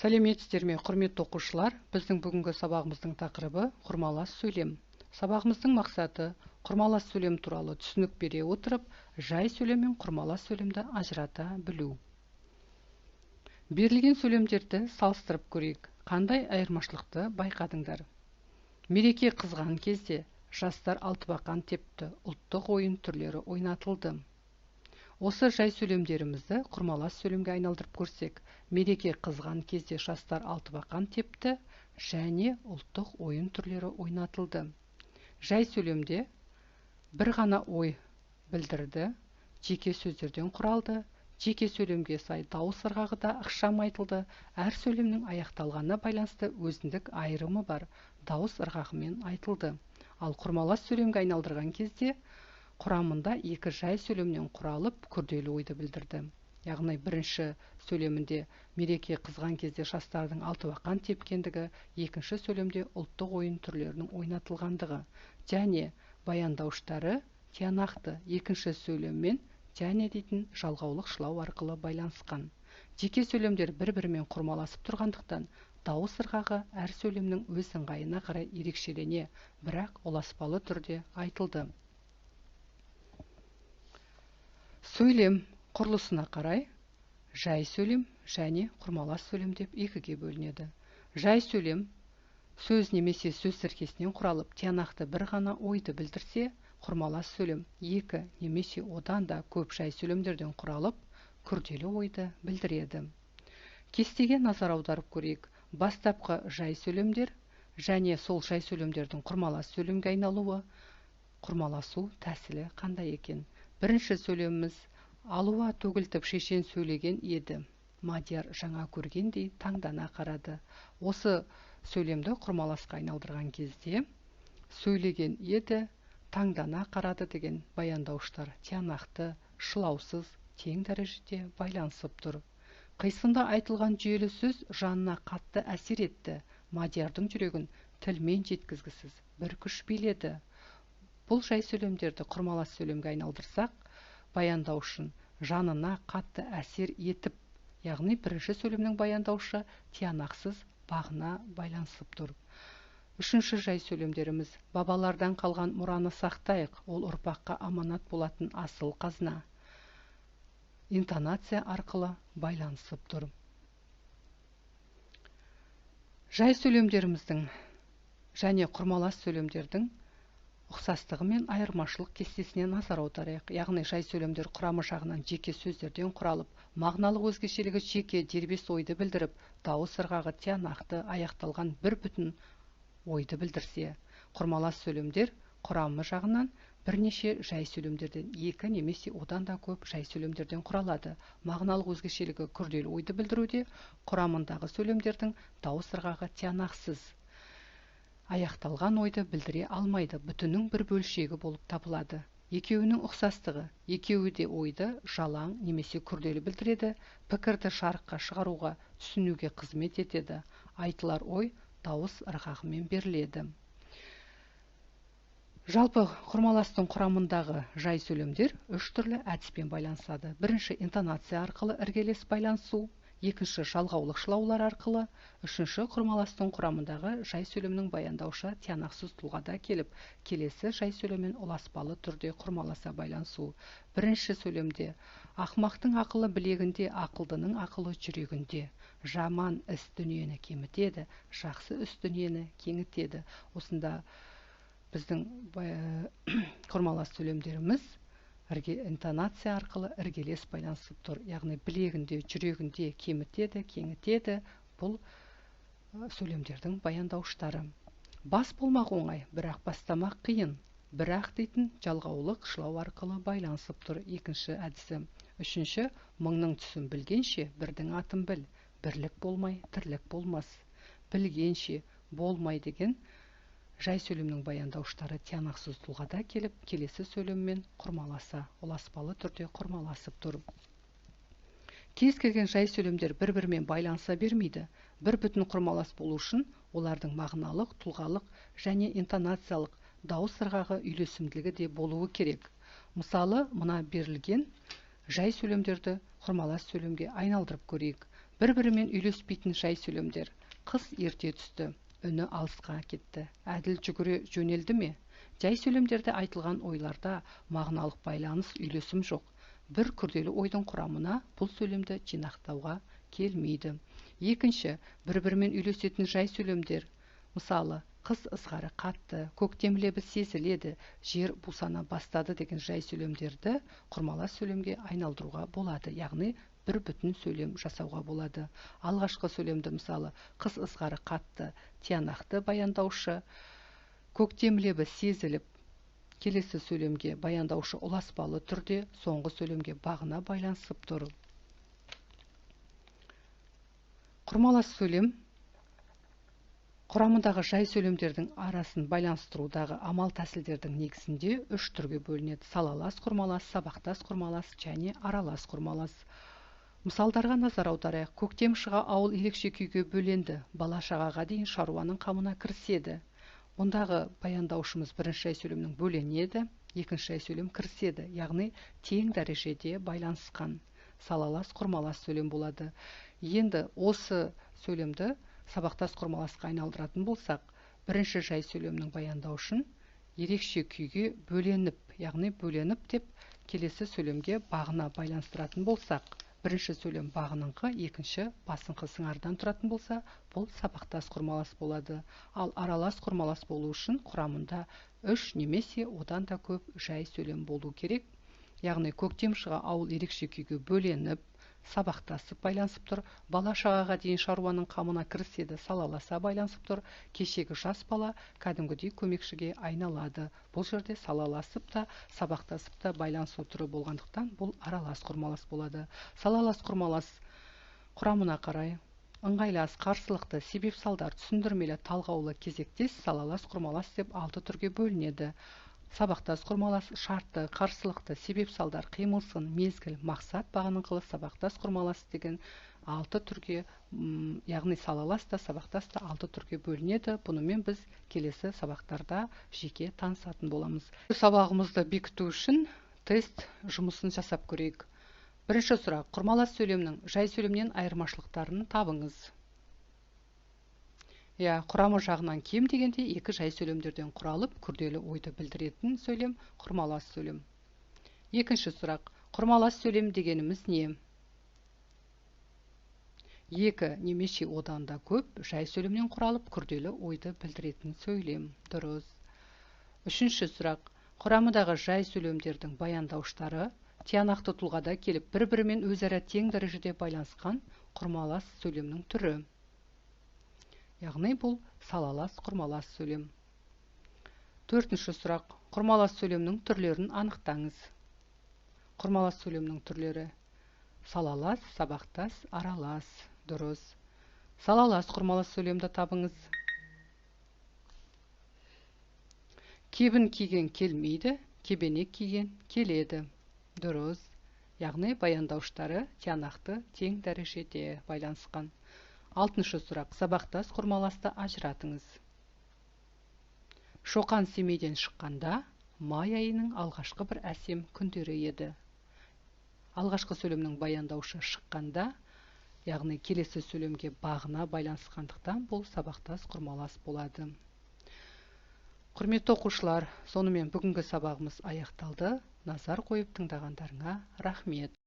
Сәлеметсіздер ме, құрметті оқушылар? Біздің бүгінгі сабағымыздың тақырыбы құрмалас сөйлем. Сабағымыздың мақсаты құрмалас сөйлем туралы түсінік бере отырып, жай сөйлем мен құрмалас сөйлемді ажырата білу. Берілген сөйлемдерді салыстырып көрейік. Қандай айырмашылықты байқадыңдар? Мереке қызған кезде жастар алтыбақан тепті, ұлттық ойын түрлері ойнатылды. Осы жай сөйлемдерімізді құрмалас сөйлемге айналдырып көрсек, мереке қызған кезде жастар алтыбақан тепті және ұлттық ойын түрлері ойнатылды. Жай сөйлемде бір ғана ой білдірді, жеке сөздерден құралды, жеке сөйлемге сай дауыс ырғағы да ықшам айтылды, әр сөйлемнің аяқталғанына байланысты өзіндік айырымы бар дауыс ырғағымен айтылды. Ал құрмалас сөйлемге айналдырған кезде құрамында екі жай сөйлемнен құралып, күрделі ойды білдірді. Яғни бірінші сөйлемінде мереке қызған кезде жастардың алтыбақан тепкендігі, екінші сөйлемде ұлттық ойын түрлерінің ойнатылғандығы және баяндауыштары тиянақты екінші сөйлеммен және дейтін жалғаулық шылау арқылы байланысқан. Жеке сөйлемдер бір-бірімен құрмаласып тұрғандықтан, дауыс ырғағы әр сөйлемнің өз ыңғайына қарай ерекшелене, бірақ ұласпалы түрде айтылды. Сөйлем құрылысына қарай жай сөйлем және құрмалас сөйлем деп екіге бөлінеді. Жай сөйлем сөз немесе сөз тіркесінен құралып, тиянақты бір ғана ойды білдірсе, құрмалас сөйлем екі немесе одан да көп жай сөйлемдерден құралып, күрделі ойды білдіреді. Кестеге назар аударып көрейік. Бастапқы жай сөйлемдер және сол жай сөйлемдердің құрмалас сөйлемге айналуы, құрмаласу тәсілі қандай екен? Бірінші сөйлеміміз: алуа төгілтіп шешен сөйлеген еді. Мадияр жаңа көргендей таңдана қарады. Осы сөйлемді құрмаласқа айналдырған кезде сөйлеген еді, таңдана қарады деген баяндауыштар тиянақты, шылаусыз, тең дәрежеде байланысып тұр. Қисында айтылған жүйелі сөз жанына қатты әсер етті. Мадиярдың жүрегін тілмен жеткізгісіз бір күш биледі. Бұл жай сөйлемдерді құрмалас сөйлемге айналдырсақ, баяндаушын жанына қатты әсер етіп, яғни бірінші сөйлемнің баяндаушы тиянақсыз бағына байланысып тұр. Үшінші жай сөйлемдеріміз: бабалардан қалған мұраны сақтайық, ол ұрпаққа аманат болатын асыл қазына. Интонация арқылы байланысып тұр. Жай сөйлемдеріміздің және құрмалас сөйлемдердің ұқсастығы мен айырмашылық кестесіне назар аударайық. Яғни жай сөйлемдер құрамы жағынан жеке сөздерден құралып, мағыналық өзгешелігі жеке дербес ойды білдіріп, дауыс ырғағы тиянақты аяқталған бір бүтін ойды білдірсе, құрмалас сөйлемдер құрамы жағынан бірнеше жай сөйлемдерден екі немесе одан да көп жай сөйлемдерден құралады. Мағыналық өзгешелігі күрделі ойды білдіруде, құрамындағы сөйлемдердің дауыс ырғағы тиянақсыз аяқталған ойды білдіре алмайды, бүтіннің бір бөлшегі болып табылады. Екеуінің ұқсастығы: екеуі де ойды жалаң немесе күрделі білдіреді, пікірді жарыққа шығаруға, түсінуге қызмет етеді. Айтылар ой дауыс ырғағымен беріледі. Жалпы құрмаластың құрамындағы жай сөйлемдер үш түрлі әдіспен байланысады. Бірінші интонация арқылы іргелес байланысу, екінші жалғаулық шылаулар арқылы, үшінші құрмаластың құрамындағы жай сөйлемнің баяндаушы тиянақсыз тұлғада келіп, келесі жай сөйлеммен ұласпалы түрде құрмаласа байланысу. Бірінші сөйлемде: ақымақтың ақылы білегінде, ақылдының ақылы жүрегінде. Жаман іс дүниені кемітеді, жақсы іс дүниені кеңітеді. Осында біздің құрмалас сөйлемдеріміз интонация арқылы іргелес байланысып тұр. Яғни білегінде, жүрегінде кемітеді, кеңітеді. Бұл сөйлемдердің баяндауыштары. Бас болмақ оңай, бірақ бастамақ қиын. Бірақ дейтін жалғаулық шылау арқылы байланысып тұр. Екінші әдісі. Үшінші: мыңның түсін білгенше, бірдің атын біл. Бірлік болмай, тірлік болмас. Білгенше, болмай деген жай сөйлемнің баяндауыштары тиянақсыз тұлғада келіп, келесі сөйлеммен құрмаласа, ұласпалы түрде құрмаласып тұр. Кез келген жай сөйлемдер бір-бірімен байланыса бермейді. Бір бүтін құрмалас болу үшін олардың мағыналық, тұлғалық және интонациялық дауыс ырғағы үйлесімділігі де болуы керек. Мысалы, мына берілген жай сөйлемдерді құрмалас сөйлемге айналдырып көрейік. бір-бірімен үйлеспейтін жай сөйлемдер. Қыз ерте түсті, үні алысқа кетті. Әділ жүгіре жөнелді ме? Жай сөйлемдерде айтылған ойларда мағыналық байланыс, үйлесім жоқ. Бір күрделі ойдың құрамына бұл сөйлемді жинақтауға келмейді. Екінші, бір-бірімен үйлесетін жай сөйлемдер. Мысалы, қыз ызғары қатты, көктем лебі сезіледі, жер бусана бастады деген жай сөйлемдерді құрмалас сөйлемге айналдыруға болады, яғни бір бүтін сөйлем жасауға болады. Алғашқы сөйлемді мысалы, қыз ызғары қатты, тиянақты баяндаушы, көктем лебі сезіліп, келесі сөйлемге баяндаушы ұласпалы түрде соңғы сөйлемге бағына байланысып тұр. Құрмалас сөйлем құрамындағы жай сөйлемдердің арасын байланыстырудағы амал тәсілдердің негізінде үш түрге бөлінеді: салалас құрмалас, сабақтас құрмалас және аралас құрмалас. Мысалдарға назар аударайық. Көктем шыға ауыл ерекше күйге бөленді, бала шағаға дейін шаруаның қамына кіріседі. Ондағы баяндаушымыз бірінші жай сөйлемнің бөленеді, екінші жай сөйлем кіріседі, яғни тең дәрежеде байланысқан салалас құрмалас сөйлем болады. Енді осы сөйлемді сабақтас құрмаласқа айналдыратын болсақ, бірінші жай сөйлемнің баяндаушын ерекше күйге бөленіп, яғни бөленіп деп келесі сөйлемге бағына байланыстыратын болсақ, бірінші сөйлем бағыныңқы, екінші басыңқы сыңардан тұратын болса, бұл сабақтас құрмалас болады. Ал аралас құрмалас болу үшін құрамында үш немесе одан да көп жай сөйлем болу керек. Яғни көктем шыға ауыл ерекше күйге бөленіп, сабақтасып байланысып тұр. Бала шағаға дейін шаруаның қамына кіріседі, салаласа байланысып тұр. Кешегі жас бала кәдімгідей көмекшіге айналады. Бұл жерде салаласып та, сабақтасып та байланысу түрі болғандықтан бұл аралас құрмалас болады. Салалас құрмалас құрамына қарай ыңғайлас, қарсылықты, себеп салдар, түсіндірмелі, талғаулы, кезектес, салалас құрмалас деп 6 түрге бөлінеді. Сабақтас құрмалас шартты, қарсылықты, себеп салдар, қимылсын, мезгіл, мақсат бағыныңқылы сабақтас құрмалас деген 6 түрге, яғни салалас та, сабақтас та 6 түрге бөлінеді. Бұнымен біз келесі сабақтарда жеке танысатын боламыз. Сабағымызды бекіту үшін тест жұмысын жасап көрейік. Бірінші сұрақ: құрмалас сөйлемнің жай сөйлемнен айырмашылықтарын табыңыз. Құрамы жағынан кем дегенде екі жай сөйлемдерден құралып, күрделі ойды білдіретін сөйлем құрмалас сөйлем. Екінші сұрақ: құрмалас сөйлем дегеніміз не? Екі немесе одан да көп жай сөйлемнен құралып, күрделі ойды білдіретін сөйлем. Дұрыс. Үшінші сұрақ: құрамыдағы жай сөйлемдердің баяндауыштары тиянақты тұлғада келіп, бір-бірімен өзара тең дәрежеде байланысқан құрмалас сөйлемнің түрі. Яғни бұл салалас құрмалас сөйлем. Төртінші сұрақ: құрмалас сөйлемнің түрлерін анықтаңыз. Құрмалас сөйлемнің түрлері: салалас, сабақтас, аралас. Дұрыс. Салалас құрмалас сөйлемді табыңыз. Кебін киген келмейді, кебенек киген келеді. Дұрыс. Яғни баяндауыштары тиянақты тең дәрежеде байланысқан. Алтыншы сұрақ: сабақтас құрмаласты ажыратыңыз. Шоқан семейден шыққанда май айының алғашқы бір әсем күндері еді. Алғашқы сөйлемнің баяндаушы шыққанда, яғни келесі сөйлемге бағына байланысқандықтан бұл сабақтас құрмалас болады. Құрметті оқушылар, сонымен бүгінгі сабағымыз аяқталды. Назар қойып тыңдағандарыңа рахмет.